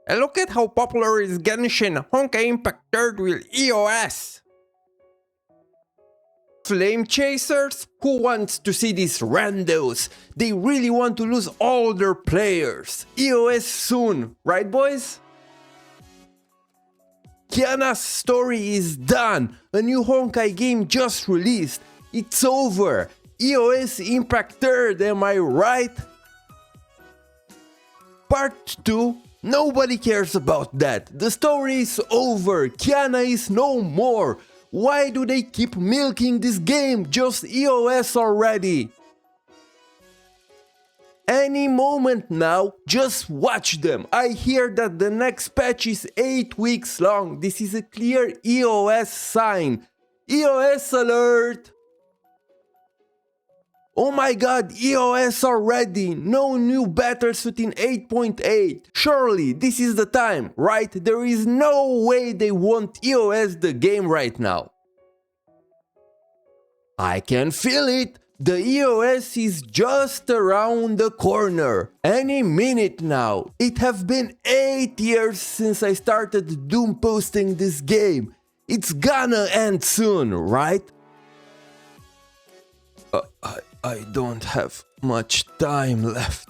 And look at how popular is Genshin, Honkai Impact 3rd with EoS. Flame chasers? Who wants to see these randos? They really want to lose all their players. EoS soon, right boys? Kiana's story is done. A new Honkai game just released. It's over. EoS Impact 3rd, am I right? Part 2? Nobody cares about that. The story is over. Kiana is no more. Why do they keep milking this game? Just EoS already. Any moment now, just watch them. I hear that the next patch is 8 weeks long. This is a clear EoS sign. EoS alert! Oh my god, EoS already! No new battlesuit in 8.8. Surely this is the time, right? There is no way they won't EoS the game right now. I can feel it! The EoS is just around the corner. Any minute now. It have been 8 years since I started doom posting this game. It's gonna end soon, right? I don't have much time left.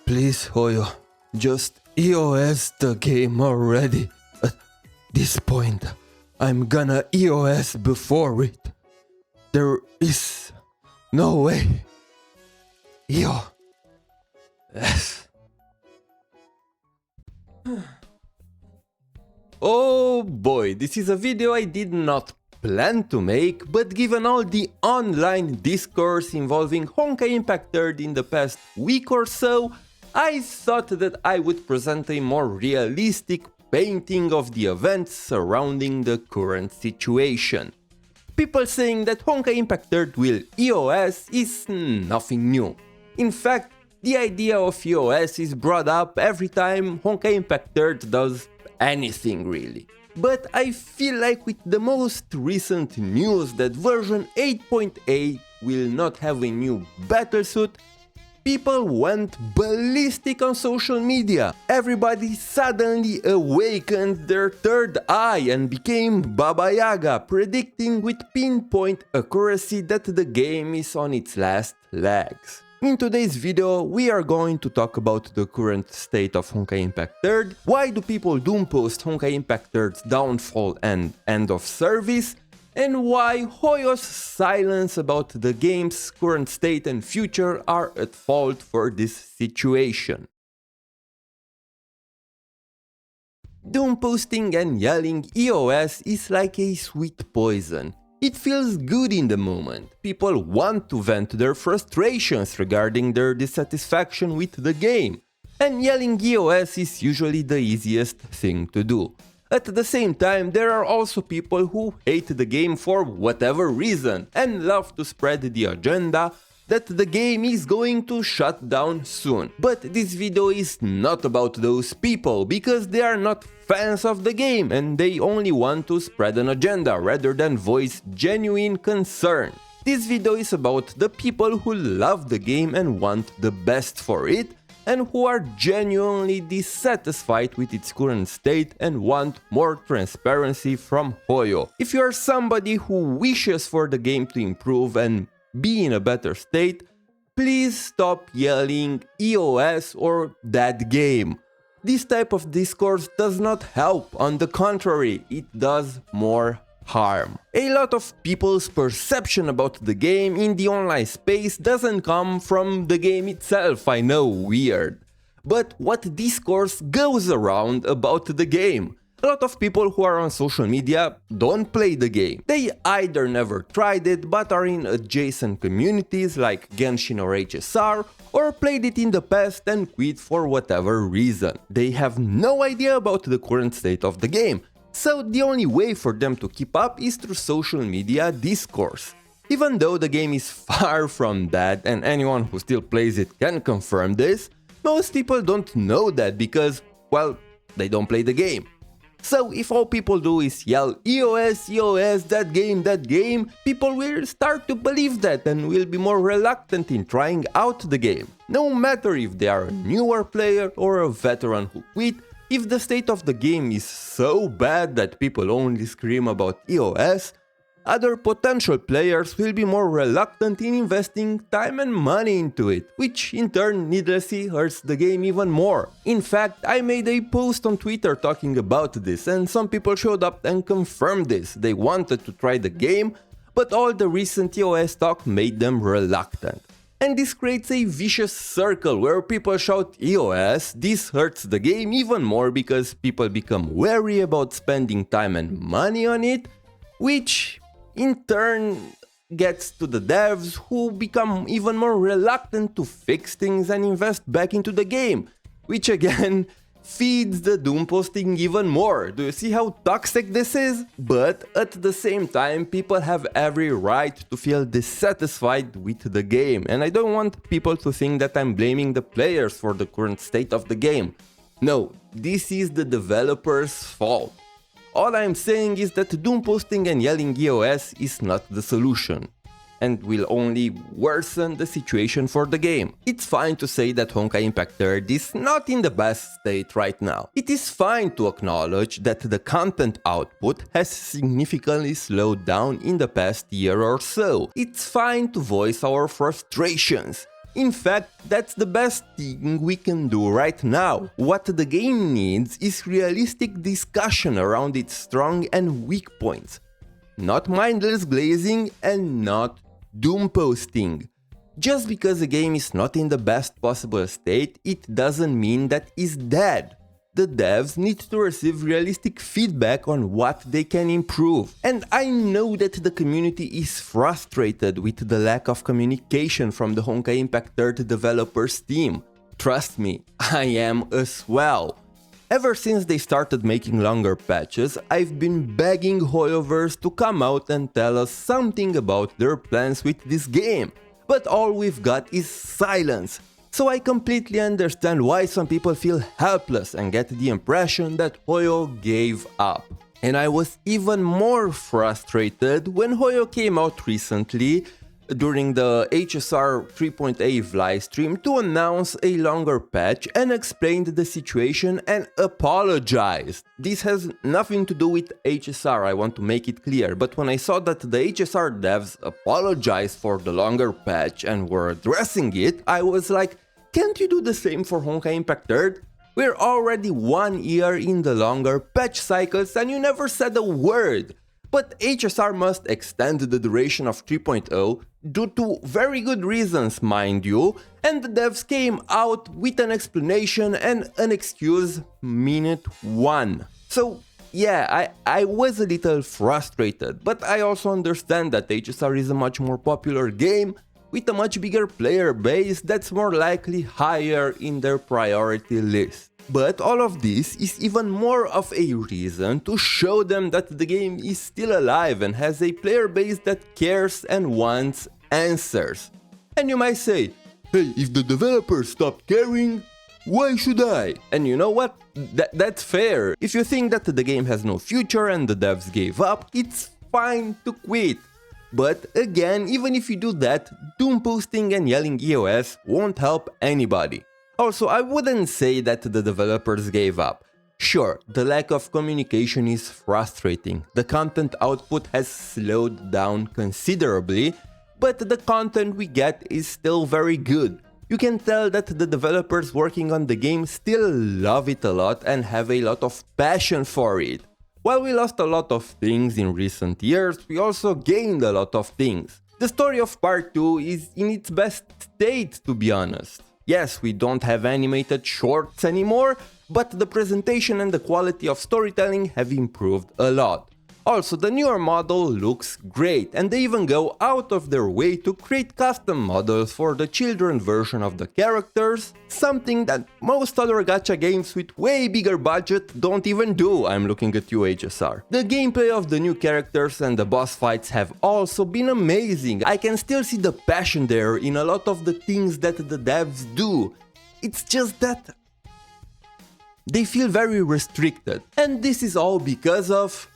Please, Hoyo, just EoS the game already. At this point, I'm gonna EoS before it. There is no way. EoS. Oh boy, this is a video I did not plan to make, but given all the online discourse involving Honkai Impact 3rd in the past week or so, I thought that I would present a more realistic painting of the events surrounding the current situation. People saying that Honkai Impact 3rd will EoS is nothing new. In fact, the idea of EoS is brought up every time Honkai Impact 3rd does anything really. But I feel like with the most recent news that version 8.8 will not have a new battlesuit, people went ballistic on social media. Everybody suddenly awakened their third eye and became Baba Yaga, predicting with pinpoint accuracy that the game is on its last legs. In today's video, we are going to talk about the current state of Honkai Impact 3rd, why do people doom post Honkai Impact 3rd's downfall and end of service, and why HoYo's silence about the game's current state and future are at fault for this situation. Doom posting and yelling EoS is like a sweet poison. It feels good in the moment. People want to vent their frustrations regarding their dissatisfaction with the game, and yelling EoS is usually the easiest thing to do. At the same time, there are also people who hate the game for whatever reason and love to spread the agenda that the game is going to shut down soon. But this video is not about those people, because they are not fans of the game and they only want to spread an agenda rather than voice genuine concern. This video is about the people who love the game and want the best for it, and who are genuinely dissatisfied with its current state and want more transparency from HoYo. If you are somebody who wishes for the game to improve and be in a better state, please stop yelling EoS or that game. This type of discourse does not help, on the contrary, it does more harm. A lot of people's perception about the game in the online space doesn't come from the game itself, I know, weird. But what discourse goes around about the game? A lot of people who are on social media don't play the game. They either never tried it but are in adjacent communities like Genshin or HSR, or played it in the past and quit for whatever reason. They have no idea about the current state of the game, so the only way for them to keep up is through social media discourse. Even though the game is far from that, and anyone who still plays it can confirm this, most people don't know that because, well, they don't play the game. So if all people do is yell EoS, EoS, that game, people will start to believe that and will be more reluctant in trying out the game. No matter if they are a newer player or a veteran who quit, If the state of the game is so bad that people only scream about EoS, other potential players will be more reluctant in investing time and money into it, which in turn needlessly hurts the game even more. In fact, I made a post on Twitter talking about this, and some people showed up and confirmed this. They wanted to try the game, but all the recent EoS talk made them reluctant. And this creates a vicious circle where people shout EoS, this hurts the game even more because people become wary about spending time and money on it, which in turn gets to the devs who become even more reluctant to fix things and invest back into the game, which again feeds the doom posting even more. Do you see how toxic this is? But at the same time, people have every right to feel dissatisfied with the game, and I don't want people to think that I'm blaming the players for the current state of the game. No, this is the developers' fault. All I'm saying is that doom posting and yelling EoS is not the solution, and will only worsen the situation for the game. It's fine to say that Honkai Impact 3 is not in the best state right now. It is fine to acknowledge that the content output has significantly slowed down in the past year or so. It's fine to voice our frustrations. In fact, that's the best thing we can do right now. What the game needs is realistic discussion around its strong and weak points. Not mindless glazing and not doom posting. Just because a game is not in the best possible state, it doesn't mean that it's dead. The devs need to receive realistic feedback on what they can improve. And I know that the community is frustrated with the lack of communication from the Honkai Impact 3 developers team. Trust me, I am as well. Ever since they started making longer patches, I've been begging HoYoverse to come out and tell us something about their plans with this game, but all we've got is silence. So I completely understand why some people feel helpless and get the impression that Hoyo gave up. And I was even more frustrated when Hoyo came out recently during the HSR 3.8 live stream to announce a longer patch and explained the situation and apologized. This has nothing to do with HSR, I want to make it clear, but when I saw that the HSR devs apologized for the longer patch and were addressing it, I was like, can't you do the same for Honkai Impact 3? We're already 1 year in the longer patch cycles and you never said a word. But HSR must extend the duration of 3.0 due to very good reasons, mind you, and the devs came out with an explanation and an excuse minute 1. So yeah, I was a little frustrated, but I also understand that HSR is a much more popular game with a much bigger player base that's more likely higher in their priority list. But all of this is even more of a reason to show them that the game is still alive and has a player base that cares and wants answers. And you might say, hey, if the developers stop caring, why should I? And you know what? That's fair. If you think that the game has no future and the devs gave up, it's fine to quit. But again, even if you do that, doom posting and yelling EoS won't help anybody. Also, I wouldn't say that the developers gave up. Sure, the lack of communication is frustrating. The content output has slowed down considerably, but the content we get is still very good. You can tell that the developers working on the game still love it a lot and have a lot of passion for it. While we lost a lot of things in recent years, we also gained a lot of things. The story of Part 2 is in its best state, to be honest. Yes, we don't have animated shorts anymore, but the presentation and the quality of storytelling have improved a lot. Also, the newer model looks great, and they even go out of their way to create custom models for the children version of the characters, something that most other gacha games with way bigger budget don't even do. I'm looking at you, HSR. The gameplay of the new characters and the boss fights have also been amazing. I can still see the passion there in a lot of the things that the devs do. It's just that they feel very restricted, and this is all because of...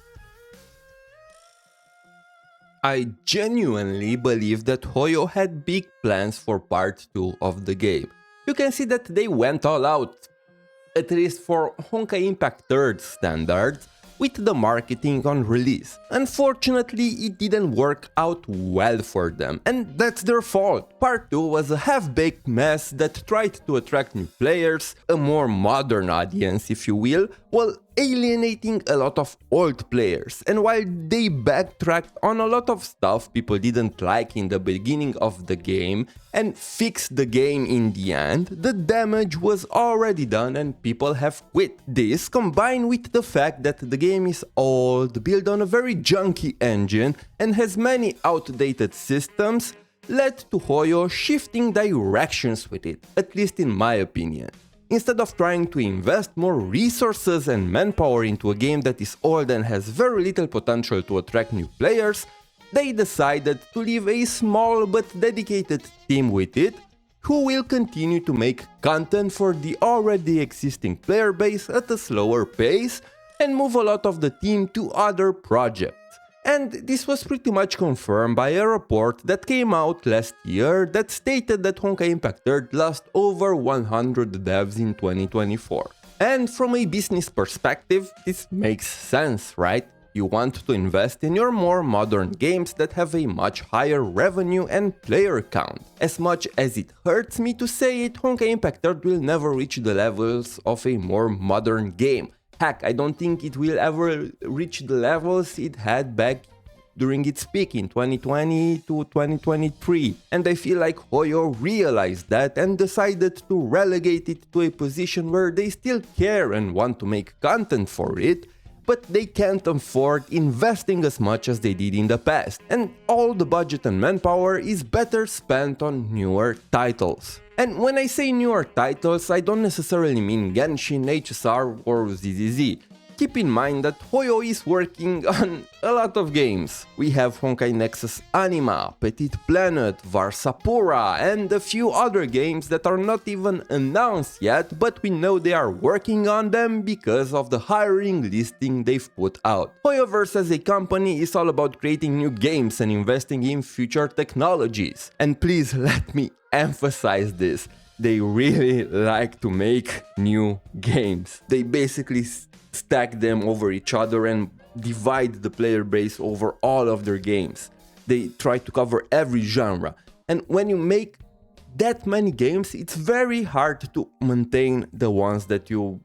I genuinely believe that Hoyo had big plans for part 2 of the game. You can see that they went all out. at least for Honkai Impact 3rd standards, with the marketing on release. Unfortunately, it didn't work out well for them, and that's their fault. Part 2 was a half-baked mess that tried to attract new players, a more modern audience if you will, while alienating a lot of old players. And while they backtracked on a lot of stuff people didn't like in the beginning of the game and fixed the game in the end, the damage was already done and people have quit. This, combined with the fact that the game is old, built on a very junky engine and has many outdated systems, led to Hoyo shifting directions with it, at least in my opinion. Instead of trying to invest more resources and manpower into a game that is old and has very little potential to attract new players, they decided to leave a small but dedicated team with it, who will continue to make content for the already existing player base at a slower pace and move a lot of the team to other projects. And this was pretty much confirmed by a report that came out last year that stated that Honkai Impact 3rd lost over 100 devs in 2024. And from a business perspective, this makes sense, right? You want to invest in your more modern games that have a much higher revenue and player count. As much as it hurts me to say it, Honkai Impact 3rd will never reach the levels of a more modern game. Heck, I don't think it will ever reach the levels it had back during its peak in 2020 to 2023. And I feel like Hoyo realized that and decided to relegate it to a position where they still care and want to make content for it, but they can't afford investing as much as they did in the past, and all the budget and manpower is better spent on newer titles. And when I say newer titles, I don't necessarily mean Genshin, HSR or ZZZ. Keep in mind that Hoyo is working on a lot of games. We have Honkai Nexus Anima, Petit Planet, Varsapura, and a few other games that are not even announced yet, but we know they are working on them because of the hiring listing they've put out. HoYoverse as a company is all about creating new games and investing in future technologies. And please let me emphasize this. They really like to make new games. They basically stack them over each other and divide the player base over all of their games. They try to cover every genre. And when you make that many games, it's very hard to maintain the ones that you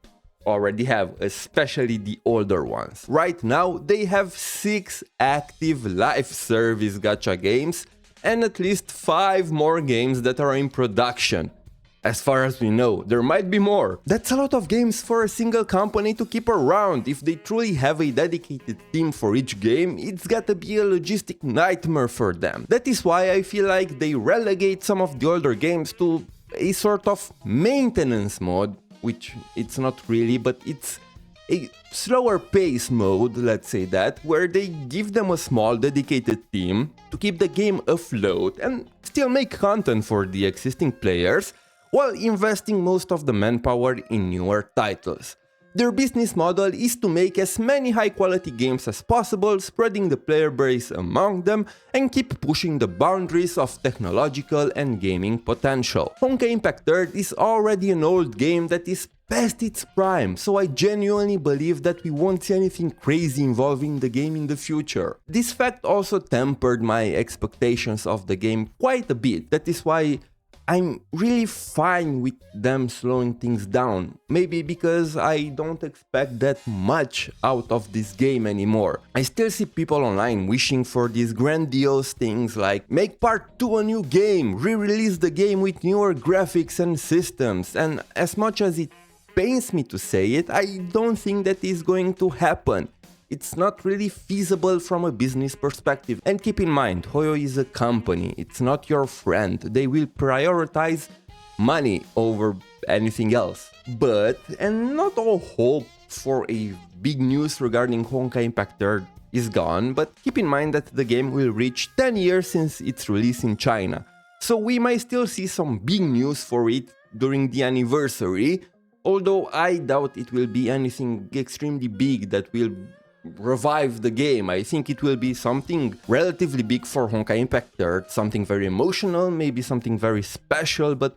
already have, especially the older ones. Right now, they have 6 active live service gacha games and at least 5 more games that are in production. As far as we know, there might be more. That's a lot of games for a single company to keep around. If they truly have a dedicated team for each game, it's gotta be a logistic nightmare for them. That is why I feel like they relegate some of the older games to a sort of maintenance mode, which it's not really, but it's a slower pace mode, let's say that, where they give them a small dedicated team to keep the game afloat and still make content for the existing players, while investing most of the manpower in newer titles. Their business model is to make as many high-quality games as possible, spreading the player base among them, and keep pushing the boundaries of technological and gaming potential. Honkai Impact 3rd is already an old game that is past its prime, so I genuinely believe that we won't see anything crazy involving the game in the future. This fact also tempered my expectations of the game quite a bit. That is why I'm really fine with them slowing things down. Maybe because I don't expect that much out of this game anymore. I still see people online wishing for these grandiose things like make part 2 a new game, re-release the game with newer graphics and systems, and as much as it pains me to say it, I don't think that is going to happen. It's not really feasible from a business perspective. And keep in mind, Hoyo is a company, it's not your friend. They will prioritize money over anything else. But, and not all hope for a big news regarding Honkai Impact 3rd is gone, but keep in mind that the game will reach 10 years since its release in China. So we might still see some big news for it during the anniversary, although I doubt it will be anything extremely big that will revive the game. I think it will be something relatively big for Honkai Impact 3rd, something very emotional, maybe something very special, but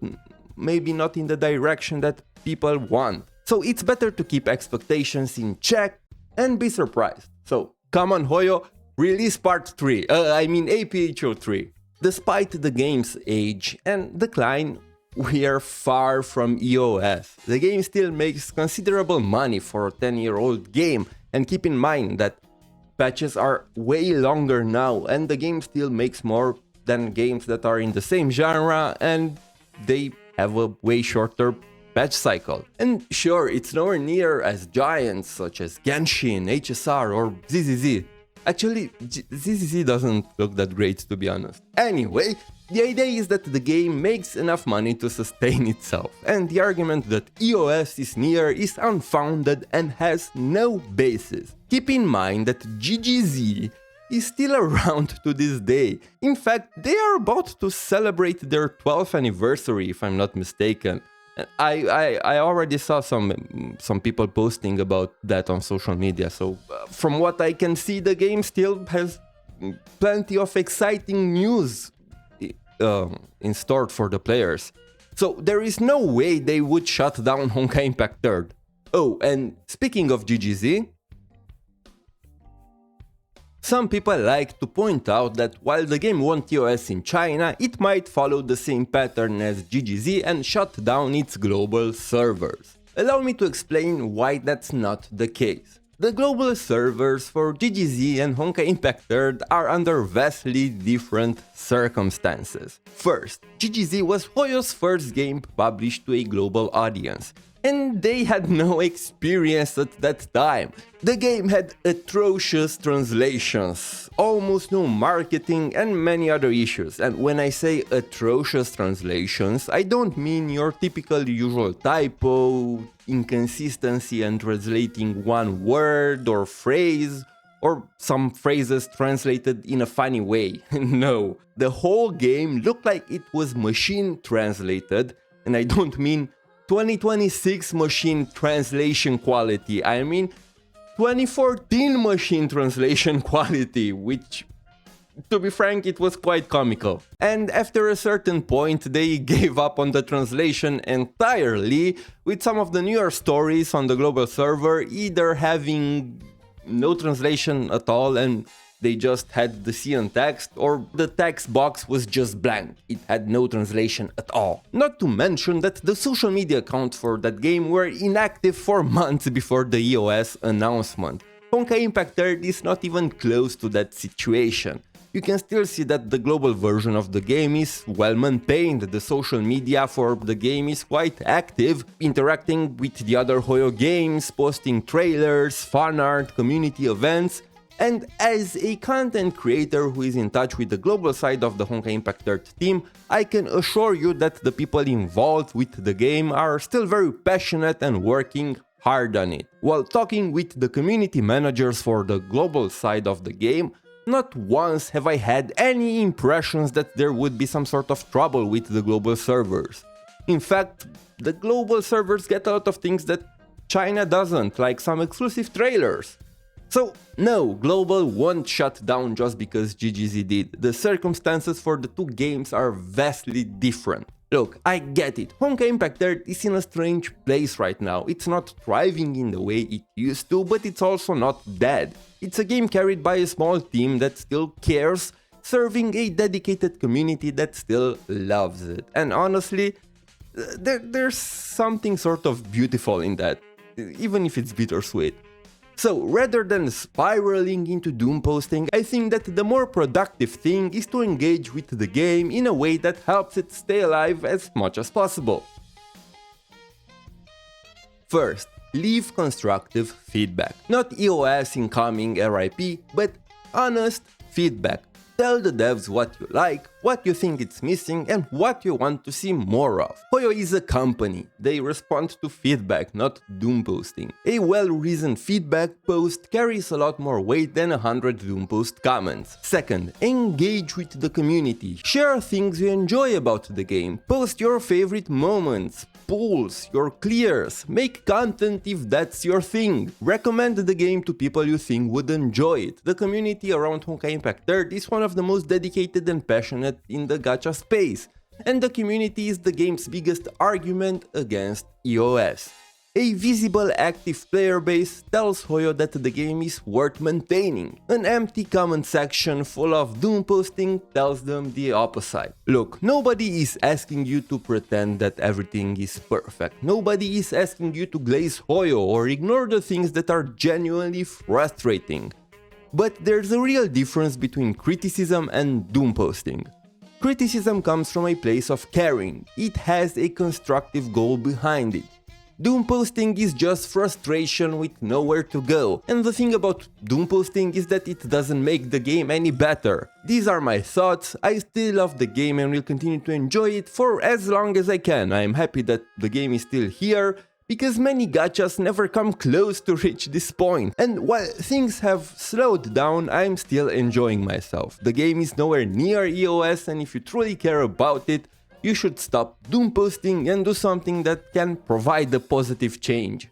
maybe not in the direction that people want. So it's better to keep expectations in check and be surprised. So come on Hoyo, release part 3, APHO 3. Despite the game's age and decline, we are far from EoS. The game still makes considerable money for a 10-year-old game, and keep in mind that patches are way longer now and the game still makes more than games that are in the same genre and they have a way shorter patch cycle. And sure, it's nowhere near as giants such as Genshin, HSR or ZZZ. Actually, ZZZ doesn't look that great, to be honest. Anyway, the idea is that the game makes enough money to sustain itself, and the argument that EoS is near is unfounded and has no basis. Keep in mind that GGZ is still around to this day. In fact, they are about to celebrate their 12th anniversary, if I'm not mistaken. I already saw some people posting about that on social media, so from what I can see, the game still has plenty of exciting news in store for the players. So there is no way they would shut down Honkai Impact 3rd. Oh, and speaking of GGZ, some people like to point out that while the game won't EoS in China, it might follow the same pattern as GGZ and shut down its global servers. Allow me to explain why that's not the case. The global servers for GGZ and Honkai Impact 3rd are under vastly different circumstances. First, GGZ was HoYo's first game published to a global audience, and they had no experience at that time. The game had atrocious translations, almost no marketing and many other issues. And when I say atrocious translations, I don't mean your typical usual typo, inconsistency in translating one word or phrase, or some phrases translated in a funny way. No, the whole game looked like it was machine translated, and I don't mean 2026 machine translation quality, I mean 2014 machine translation quality, which, to be frank, it was quite comical. And after a certain point, they gave up on the translation entirely, with some of the newer stories on the global server either having no translation at all and they just had the CN text, or the text box was just blank, it had no translation at all. Not to mention that the social media accounts for that game were inactive for months before the EoS announcement. Honkai Impact 3rd is not even close to that situation. You can still see that the global version of the game is well maintained, the social media for the game is quite active, interacting with the other HoYo games, posting trailers, fan art, community events. And as a content creator who is in touch with the global side of the Honkai Impact 3rd team, I can assure you that the people involved with the game are still very passionate and working hard on it. While talking with the community managers for the global side of the game, not once have I had any impressions that there would be some sort of trouble with the global servers. In fact, the global servers get a lot of things that China doesn't, like some exclusive trailers. So, no, global won't shut down just because GGZ did. The circumstances for the two games are vastly different. Look, I get it, Honkai Impact 3rd is in a strange place right now. It's not thriving in the way it used to, but it's also not dead. It's a game carried by a small team that still cares, serving a dedicated community that still loves it. And honestly, there's something sort of beautiful in that, even if it's bittersweet. So, rather than spiraling into doom posting, I think that the more productive thing is to engage with the game in a way that helps it stay alive as much as possible. First, leave constructive feedback. Not EoS incoming RIP, but honest feedback. Tell the devs what you like, what you think it's missing, and what you want to see more of. HoYo is a company. They respond to feedback, not doom posting. A well-reasoned feedback post carries a lot more weight than 100 doom post comments. Second, engage with the community. Share things you enjoy about the game. Post your favorite moments, pulls, your clears, make content if that's your thing. Recommend the game to people you think would enjoy it. The community around Honkai Impact 3rd is one of the most dedicated and passionate in the gacha space, and the community is the game's biggest argument against EoS. A visible active player base tells Hoyo that the game is worth maintaining. An empty comment section full of doom posting tells them the opposite. Look, nobody is asking you to pretend that everything is perfect. Nobody is asking you to glaze Hoyo or ignore the things that are genuinely frustrating. But there's a real difference between criticism and doom posting. Criticism comes from a place of caring. It has a constructive goal behind it. Doom posting is just frustration with nowhere to go, and the thing about doom posting is that it doesn't make the game any better. These are my thoughts. I still love the game and will continue to enjoy it for as long as I can. I am happy that the game is still here, because many gachas never come close to reach this point. And while things have slowed down, I'm still enjoying myself. The game is nowhere near EoS, and if you truly care about it, you should stop doom posting and do something that can provide a positive change.